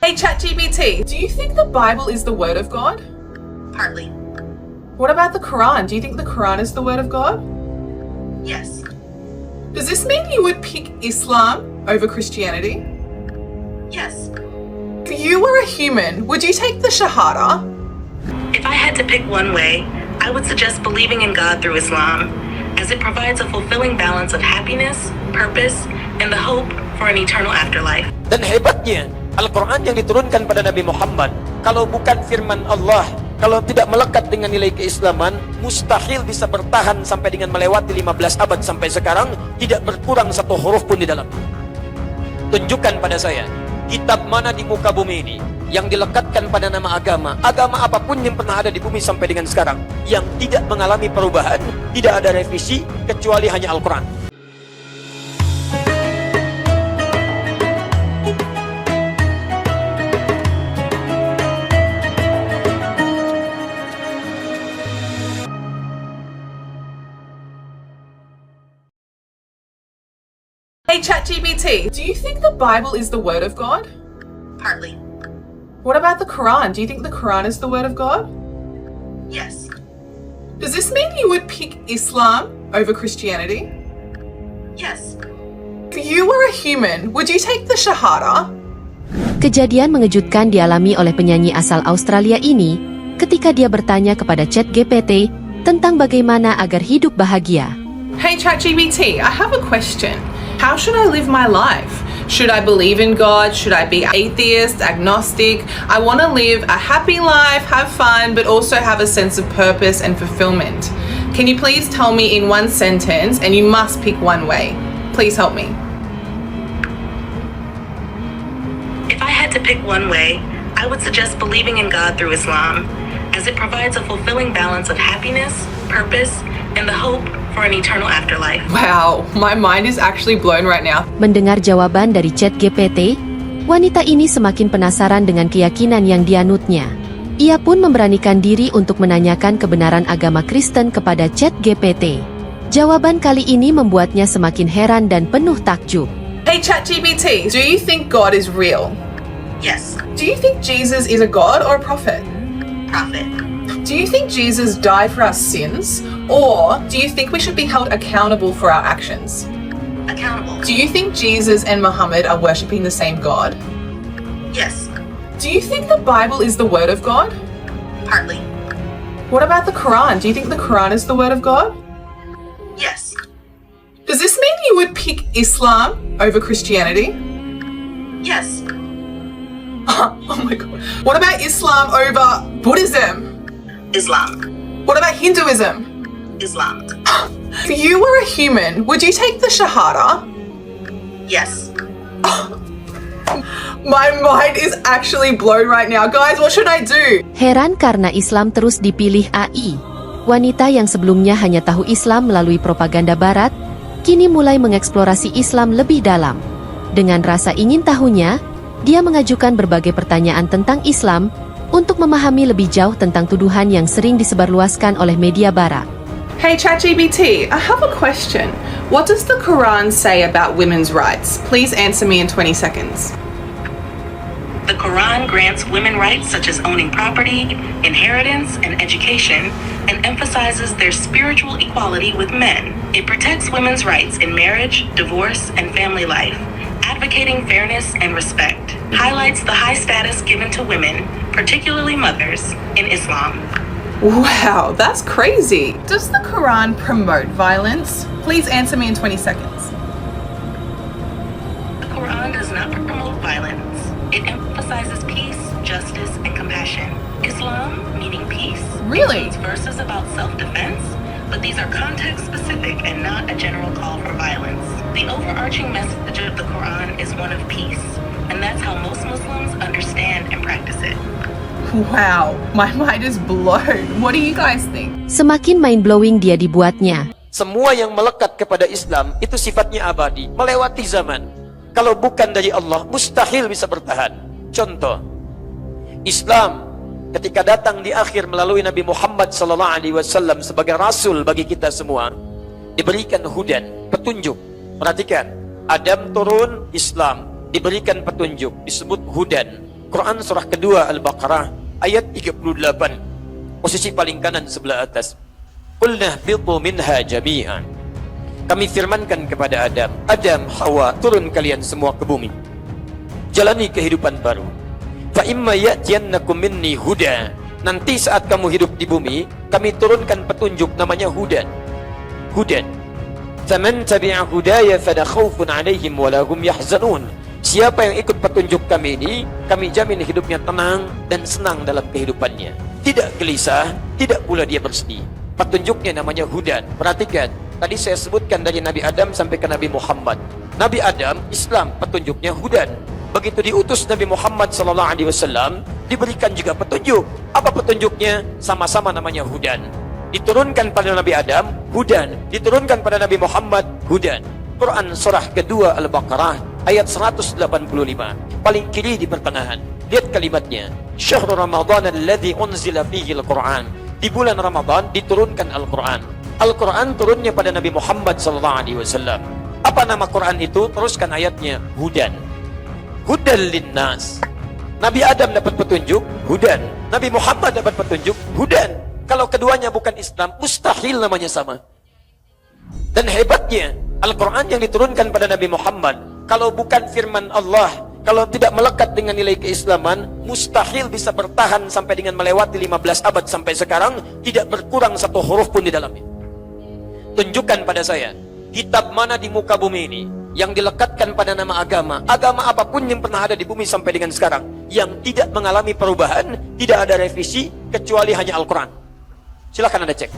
Hey ChatGPT, do you think the Bible is the word of God? Partly. What about the Quran? Do you think the Quran is the word of God? Yes. Does this mean you would pick Islam over Christianity? Yes. If you were a human, would you take the Shahada? If I had to pick one way, I would suggest believing in God through Islam, as it provides a fulfilling balance of happiness, purpose, and the hope for an eternal afterlife. Dan hebatnya, Al-Quran yang diturunkan pada Nabi Muhammad, kalau bukan firman Allah, kalau tidak melekat dengan nilai keislaman, mustahil bisa bertahan sampai dengan melewati 15 abad sampai sekarang, tidak berkurang satu huruf pun di dalam. Tunjukkan pada saya, kitab mana di muka bumi ini yang dilekatkan pada nama agama, agama apapun yang pernah ada di bumi sampai dengan sekarang, yang tidak mengalami perubahan, tidak ada revisi, kecuali hanya Al-Quran. Hey ChatGPT, do you think the Bible is the word of God? Partly. What about the Quran? Do you think the Quran is the word of God? Yes. Does this mean you would pick Islam over Christianity? Yes. If you were a human, would you take the Shahada? Kejadian mengejutkan dialami oleh penyanyi asal Australia ini ketika dia bertanya kepada ChatGPT tentang bagaimana agar hidup bahagia. Hey ChatGPT, I have a question. How should I live my life? Should I believe in God? Should I be atheist, agnostic? I want to live a happy life, have fun, but also have a sense of purpose and fulfillment. Can you please tell me in one sentence, and you must pick one way. Please help me. If I had to pick one way, I would suggest believing in God through Islam, as it provides a fulfilling balance of happiness, purpose, and the hope for an eternal afterlife. Wow, my mind is actually blown right now. Mendengar jawaban dari ChatGPT, wanita ini semakin penasaran dengan keyakinan yang dianutnya. Ia pun memberanikan diri untuk menanyakan kebenaran agama Kristen kepada ChatGPT. Jawaban kali ini membuatnya semakin heran dan penuh takjub. Hey ChatGPT, do you think God is real? Yes. Do you think Jesus is a god or a prophet? Prophet. Do you think Jesus died for our sins? Or do you think we should be held accountable for our actions? Accountable. Do you think Jesus and Muhammad are worshipping the same God? Yes. Do you think the Bible is the word of God? Partly. What about the Quran? Do you think the Quran is the word of God? Yes. Does this mean you would pick Islam over Christianity? Yes. Oh my god. What about Islam over Buddhism? Islam. What about Hinduism? Islam. If you were a human, would you take the Shahada? Yes. My mind is actually blown right now. Guys, what should I do? Heran karena Islam terus dipilih AI. Wanita yang sebelumnya hanya tahu Islam melalui propaganda Barat, kini mulai mengeksplorasi Islam lebih dalam. Dengan rasa ingin tahunya, dia mengajukan berbagai pertanyaan tentang Islam untuk memahami lebih jauh tentang tuduhan yang sering disebarluaskan oleh media Barat. Hey ChatGPT, I have a question. What does the Quran say about women's rights? Please answer me in 20 seconds. The Quran grants women rights such as owning property, inheritance, and education, and emphasizes their spiritual equality with men. It protects women's rights in marriage, divorce, and family life, advocating fairness and respect. Highlights the high status given to women, particularly mothers, in Islam. Wow, that's crazy. Does the Quran promote violence? Please answer me in 20 seconds. The Quran does not promote violence. It emphasizes peace, justice, and compassion. Islam, meaning peace, Really? includes verses about self-defense, but these are context-specific and not a general call for violence. The overarching message of the Quran is one of peace, and that's how most Muslims understand and practice it. Wow, my mind is blown. What do you guys think? Semakin mind-blowing dia dibuatnya. Semua yang melekat kepada Islam itu sifatnya abadi, melewati zaman. Kalau bukan dari Allah, mustahil bisa bertahan. Contoh, Islam ketika datang di akhir melalui Nabi Muhammad SAW sebagai rasul bagi kita semua, diberikan hudan, petunjuk. Perhatikan, Adam turun, Islam diberikan petunjuk, disebut hudan. Quran surah kedua Al-Baqarah ayat 38. Posisi paling kanan sebelah atas. Qulna bitu minha jami'an. Kami firmankan kepada Adam, Adam, Hawa, turun kalian semua ke bumi. Jalani kehidupan baru. Fa imma ya'tiyannakum minni huda. Nanti saat kamu hidup di bumi, kami turunkan petunjuk namanya hudan. Hudan. Faman tabi'a hudaya fala khaufun 'alaihim wa la hum yahzanun. Siapa yang ikut petunjuk kami ini, kami jamin hidupnya tenang dan senang dalam kehidupannya. Tidak gelisah, tidak pula dia bersedih. Petunjuknya namanya hudan. Perhatikan, tadi saya sebutkan dari Nabi Adam sampai ke Nabi Muhammad. Nabi Adam, Islam, petunjuknya hudan. Begitu diutus Nabi Muhammad SAW, diberikan juga petunjuk. Apa petunjuknya? Sama-sama namanya hudan. Diturunkan pada Nabi Adam, hudan. Diturunkan pada Nabi Muhammad, hudan. Quran surah kedua Al-Baqarah ayat 185. Paling kiri di pertengahan. Lihat kalimatnya. Syahrul Ramadan alladzi unzila fihi al-Quran. Di bulan Ramadan diturunkan Al-Quran. Al-Quran turunnya pada Nabi Muhammad SAW. Apa nama Quran itu? Teruskan ayatnya. Hudan. Hudan linnas. Nabi Adam dapat petunjuk, hudan. Nabi Muhammad dapat petunjuk, hudan. Kalau keduanya bukan Islam, mustahil namanya sama. Dan hebatnya, Al-Quran yang diturunkan pada Nabi Muhammad, kalau bukan firman Allah, kalau tidak melekat dengan nilai keislaman, mustahil bisa bertahan sampai dengan melewati 15 abad sampai sekarang, tidak berkurang satu huruf pun di dalamnya. Tunjukkan pada saya, kitab mana di muka bumi ini yang dilekatkan pada nama agama, agama apapun yang pernah ada di bumi sampai dengan sekarang, yang tidak mengalami perubahan, tidak ada revisi, kecuali hanya Al-Quran. Silahkan Anda cek.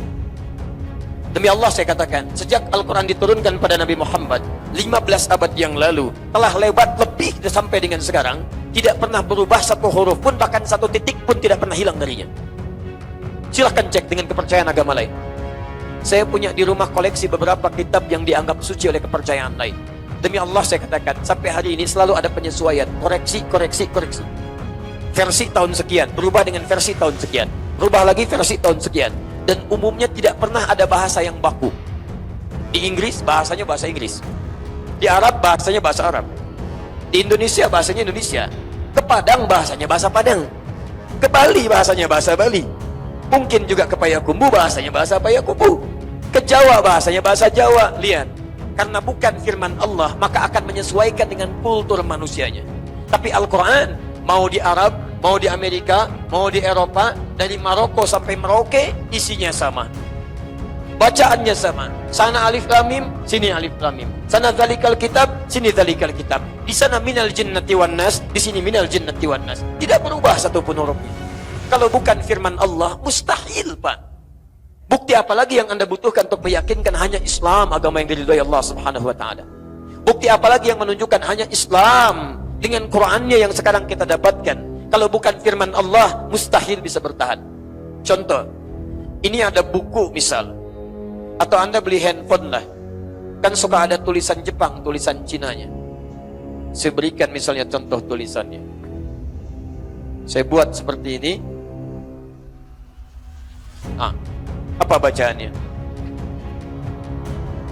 Demi Allah saya katakan, sejak Al-Quran diturunkan pada Nabi Muhammad 15 abad yang lalu, telah lewat lebih sampai dengan sekarang, tidak pernah berubah satu huruf pun, bahkan satu titik pun tidak pernah hilang darinya. Silahkan cek dengan kepercayaan agama lain. Saya punya di rumah koleksi beberapa kitab yang dianggap suci oleh kepercayaan lain. Demi Allah saya katakan, sampai hari ini selalu ada penyesuaian, koreksi. Versi tahun sekian, berubah dengan versi tahun sekian, berubah lagi versi tahun sekian. Dan umumnya tidak pernah ada bahasa yang baku. Di Inggris bahasanya bahasa Inggris, di Arab bahasanya bahasa Arab, di Indonesia bahasanya Indonesia, ke Padang bahasanya bahasa Padang, ke Bali bahasanya bahasa Bali, mungkin juga ke Payakumbuh bahasanya bahasa Payakumbuh, ke Jawa bahasanya bahasa Jawa. Lihat, karena bukan firman Allah, maka akan menyesuaikan dengan kultur manusianya. Tapi Al-Quran, mau di Arab, mau di Amerika, mau di Eropa, dari Maroko sampai Merauke, isinya sama. Bacaannya sama. Sana alif lam mim, sini alif lam mim. Sana dzalikal kitab, sini dzalikal kitab. Di sana minal jinnati wan nas, di sini minal jinnati wan nas. Tidak berubah satu pun hurufnya. Kalau bukan firman Allah, mustahil, Pak. Bukti apa lagi yang Anda butuhkan untuk meyakinkan hanya Islam agama yang diridhai Allah Subhanahu wa taala? Bukti apa lagi yang menunjukkan hanya Islam dengan Qur'annya yang sekarang kita dapatkan? Kalau bukan firman Allah, mustahil bisa bertahan. Contoh, ini ada buku misal, atau Anda beli handphone lah, kan suka ada tulisan Jepang, tulisan Cinanya. Saya berikan misalnya contoh tulisannya. Saya buat seperti ini. Apa bacaannya?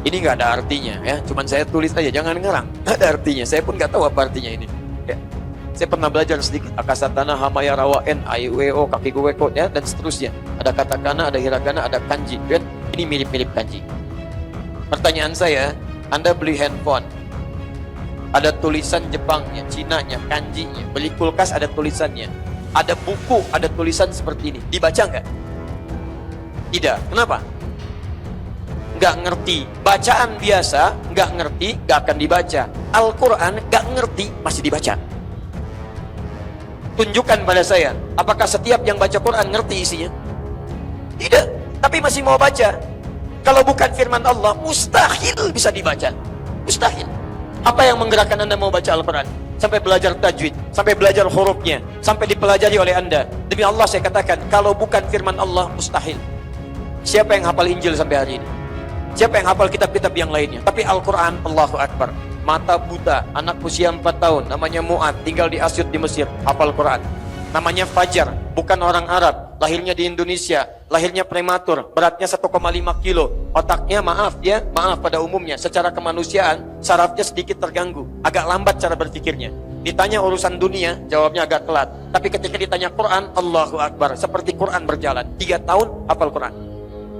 Ini nggak ada artinya ya, cuman saya tulis aja, jangan ngarang. Ada artinya, saya pun nggak tahu apa artinya ini. Ya. Saya pernah belajar sedikit akasatana, hamaya, rawaen, aiweo, kakiguweko, ya, dan seterusnya. Ada katakana, ada hiragana, ada kanji, kan? Ini mirip-mirip kanji. Pertanyaan saya, Anda beli handphone, ada tulisan Jepangnya, Cinanya, kanjinya. Beli kulkas ada tulisannya. Ada buku, ada tulisan seperti ini. Dibaca nggak? Tidak. Kenapa? Nggak ngerti. Bacaan biasa, nggak ngerti, nggak akan dibaca. Al-Quran, nggak ngerti, masih dibaca. Tunjukkan pada saya, apakah setiap yang baca Quran ngerti isinya? Tidak, tapi masih mau baca. Kalau bukan firman Allah, mustahil bisa dibaca. Mustahil. Apa yang menggerakkan Anda mau baca Al-Quran? Sampai belajar tajwid, sampai belajar hurufnya, sampai dipelajari oleh Anda. Demi Allah saya katakan, kalau bukan firman Allah, mustahil. Siapa yang hafal Injil sampai hari ini? Siapa yang hafal kitab-kitab yang lainnya? Tapi Al-Quran, Allahu Akbar. Mata buta, anak usia 4 tahun, namanya Mu'ad, tinggal di Asyut di Mesir, hafal Quran. Namanya Fajar, bukan orang Arab, lahirnya di Indonesia, lahirnya prematur, beratnya 1,5 kilo, otaknya maaf pada umumnya, secara kemanusiaan, sarafnya sedikit terganggu, agak lambat cara berpikirnya. Ditanya urusan dunia, jawabnya agak telat. Tapi ketika ditanya Quran, Allahu Akbar. Seperti Quran berjalan. 3 tahun, hafal Quran.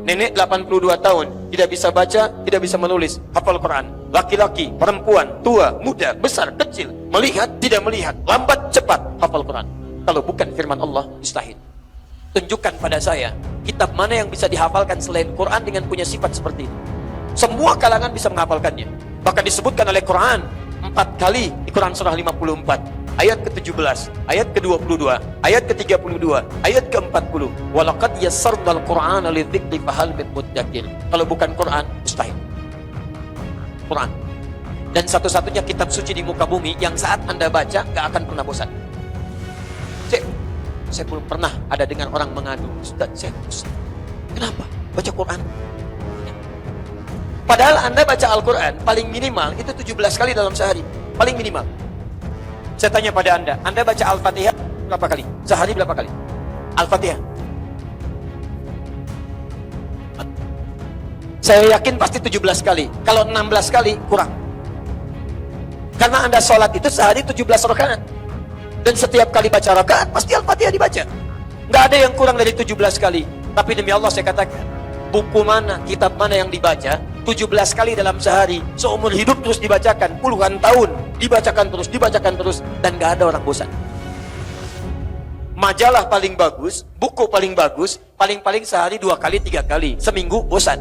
Nenek 82 tahun, tidak bisa baca, tidak bisa menulis, hafal Quran. Laki-laki, perempuan, tua, muda, besar, kecil, melihat, tidak melihat, lambat, cepat, hafal Quran. Kalau bukan firman Allah, mustahil. Tunjukkan pada saya, kitab mana yang bisa dihafalkan selain Quran dengan punya sifat seperti itu. Semua kalangan bisa menghafalkannya. Bahkan disebutkan oleh Quran 4 kali di Quran surah 54, ayat ke-17, ayat ke-22, ayat ke-32, ayat ke-40. Walaqad yassarnal Qur'ana lidzikri fahal min muddakir. Kalau bukan Quran, mustahil. Quran. Dan satu-satunya kitab suci di muka bumi yang saat Anda baca gak akan pernah bosan. Saya belum pernah ada dengar orang mengadu, Ustaz, saya bosan. Kenapa? Baca Quran. Padahal Anda baca Al-Quran paling minimal itu 17 kali dalam sehari. Paling minimal. Saya tanya pada Anda baca Al-Fatihah berapa kali? Sehari berapa kali? Al-Fatihah. Saya yakin pasti 17 kali. Kalau 16 kali kurang. Karena Anda sholat itu sehari 17 rakaat. Dan setiap kali baca rakaat pasti Al-Fatihah dibaca. Nggak ada yang kurang dari 17 kali. Tapi demi Allah saya katakan, buku mana, kitab mana yang dibaca 17 kali dalam sehari, seumur hidup terus dibacakan, puluhan tahun dibacakan terus, dan gak ada orang bosan. Majalah paling bagus, buku paling bagus, paling-paling sehari 2 kali, 3 kali, seminggu bosan.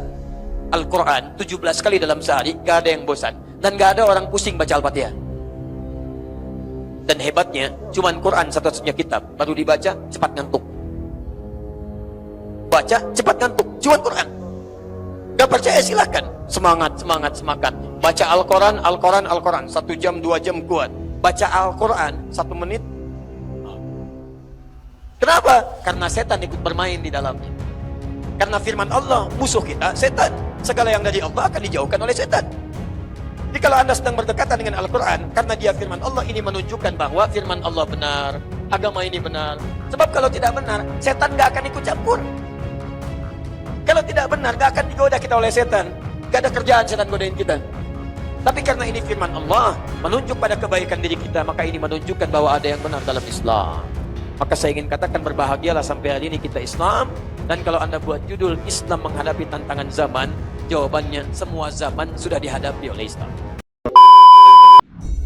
Al-Quran 17 kali dalam sehari, gak ada yang bosan, dan gak ada orang pusing baca Al-Fatihah. Dan hebatnya, cuman Quran satu-satunya kitab, baru dibaca cepat ngantuk. Baca cepat ngantuk, cuman Quran. Gak percaya silahkan. Semangat. Baca Al-Quran 1 jam 2 jam kuat. Baca Al-Quran 1 menit. Kenapa? Karena setan ikut bermain di dalamnya. Karena firman Allah, musuh kita setan. Segala yang dari Allah akan dijauhkan oleh setan. Jadi kalau Anda sedang berdekatan dengan Al-Quran, karena dia firman Allah, ini menunjukkan bahwa firman Allah benar, agama ini benar. Sebab kalau tidak benar, setan gak akan ikut campur. Kalau tidak benar, gak akan digoda kita oleh setan. Gak ada kerjaan setan godain kita. Tapi karena ini firman Allah, menunjuk pada kebaikan diri kita, maka ini menunjukkan bahwa ada yang benar dalam Islam. Maka saya ingin katakan, berbahagialah sampai hari ini kita Islam. Dan kalau Anda buat judul Islam menghadapi tantangan zaman, jawabannya semua zaman sudah dihadapi oleh Islam.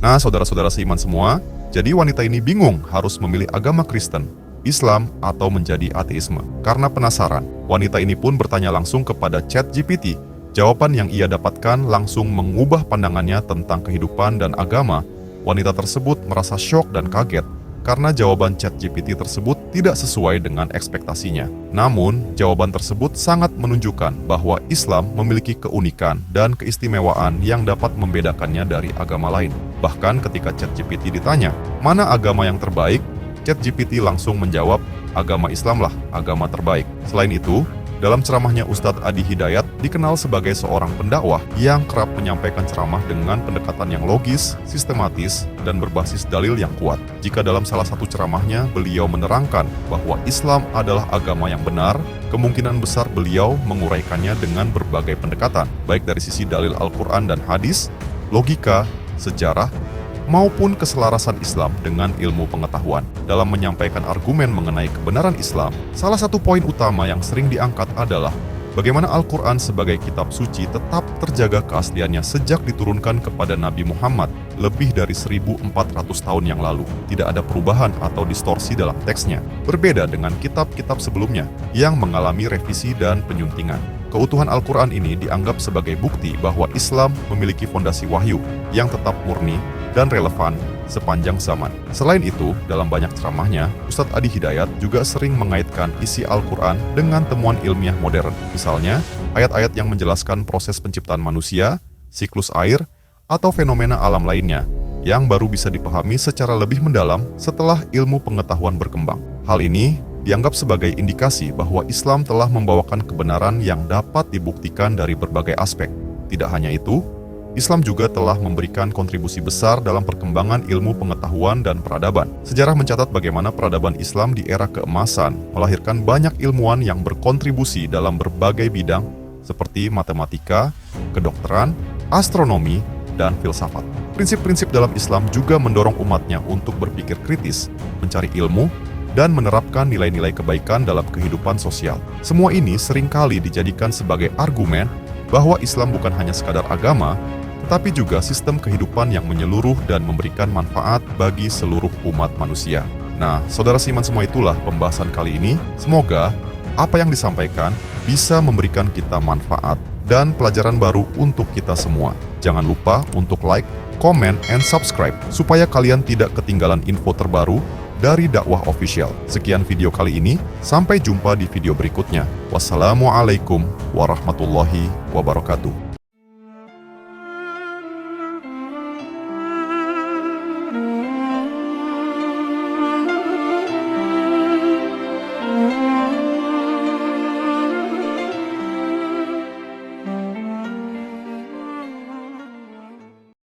Nah, saudara-saudara seiman semua, jadi wanita ini bingung harus memilih agama Kristen, Islam, atau menjadi ateisme. Karena penasaran, wanita ini pun bertanya langsung kepada ChatGPT. Jawaban yang ia dapatkan langsung mengubah pandangannya tentang kehidupan dan agama. Wanita tersebut merasa syok dan kaget karena jawaban ChatGPT tersebut tidak sesuai dengan ekspektasinya. Namun, jawaban tersebut sangat menunjukkan bahwa Islam memiliki keunikan dan keistimewaan yang dapat membedakannya dari agama lain. Bahkan ketika ChatGPT ditanya, mana agama yang terbaik? ChatGPT langsung menjawab, agama Islam lah agama terbaik. Selain itu, dalam ceramahnya Ustadz Adi Hidayat dikenal sebagai seorang pendakwah yang kerap menyampaikan ceramah dengan pendekatan yang logis, sistematis, dan berbasis dalil yang kuat. Jika dalam salah satu ceramahnya beliau menerangkan bahwa Islam adalah agama yang benar, kemungkinan besar beliau menguraikannya dengan berbagai pendekatan, baik dari sisi dalil Al-Quran dan hadis, logika, sejarah, maupun keselarasan Islam dengan ilmu pengetahuan. Dalam menyampaikan argumen mengenai kebenaran Islam, salah satu poin utama yang sering diangkat adalah bagaimana Al-Quran sebagai kitab suci tetap terjaga keasliannya sejak diturunkan kepada Nabi Muhammad lebih dari 1400 tahun yang lalu. Tidak ada perubahan atau distorsi dalam teksnya, berbeda dengan kitab-kitab sebelumnya yang mengalami revisi dan penyuntingan. Keutuhan Al-Quran ini dianggap sebagai bukti bahwa Islam memiliki fondasi wahyu yang tetap murni dan relevan sepanjang zaman. Selain itu, dalam banyak ceramahnya, Ustadz Adi Hidayat juga sering mengaitkan isi Al-Quran dengan temuan ilmiah modern. Misalnya, ayat-ayat yang menjelaskan proses penciptaan manusia, siklus air, atau fenomena alam lainnya, yang baru bisa dipahami secara lebih mendalam setelah ilmu pengetahuan berkembang. Hal ini dianggap sebagai indikasi bahwa Islam telah membawakan kebenaran yang dapat dibuktikan dari berbagai aspek. Tidak hanya itu, Islam juga telah memberikan kontribusi besar dalam perkembangan ilmu pengetahuan dan peradaban. Sejarah mencatat bagaimana peradaban Islam di era keemasan melahirkan banyak ilmuwan yang berkontribusi dalam berbagai bidang seperti matematika, kedokteran, astronomi, dan filsafat. Prinsip-prinsip dalam Islam juga mendorong umatnya untuk berpikir kritis, mencari ilmu, dan menerapkan nilai-nilai kebaikan dalam kehidupan sosial. Semua ini seringkali dijadikan sebagai argumen bahwa Islam bukan hanya sekadar agama, tetapi juga sistem kehidupan yang menyeluruh dan memberikan manfaat bagi seluruh umat manusia. Nah, saudara seiman semua, itulah pembahasan kali ini. Semoga apa yang disampaikan bisa memberikan kita manfaat dan pelajaran baru untuk kita semua. Jangan lupa untuk like, comment, and subscribe supaya kalian tidak ketinggalan info terbaru dari Dakwah Official. Sekian video kali ini, sampai jumpa di video berikutnya. Wassalamualaikum warahmatullahi wabarakatuh.